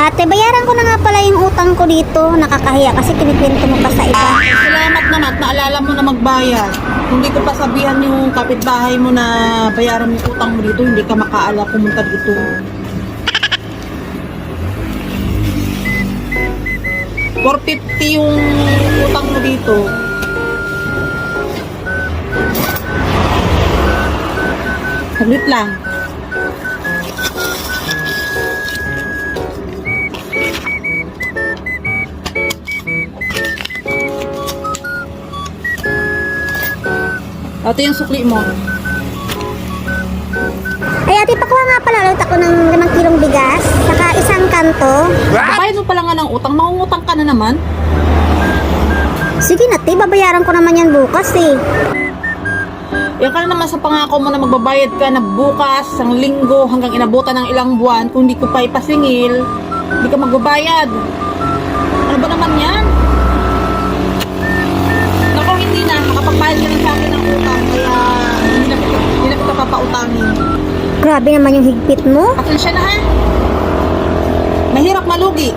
Ate, bayaran ko na nga pala yung utang ko dito. Nakakahiya kasi kinikwento mo pa sa iba. Salamat naman at naalala mo na magbayad. Hindi ko pa sabihan yung kapitbahay mo na bayaran mo yung utang mo dito, hindi ka makaala pumunta dito. $450 yung utang mo dito. Saglit lang. Ito yung sukli mo. Ay, ate, pakuha nga pala ulit ako ng 5 kilong bigas, saka isang kanto. Bayad mo pala nga ng utang, mangungutang ka na naman. Sige na, te, babayaran ko naman yan bukas eh. Yan ka na naman sa pangako mo na magbabayad ka na bukas, ang linggo, hanggang inabutan ng ilang buwan. Kung di ko pa ipasingil, hindi ka magbabayad. Ano ba naman yan? Naku, hindi na. Makapagbayad ka na sa akin ng utang, kaya hindi na kita papautangin. Grabe naman yung higpit mo. Pasensya na ha. Mahirap malugi.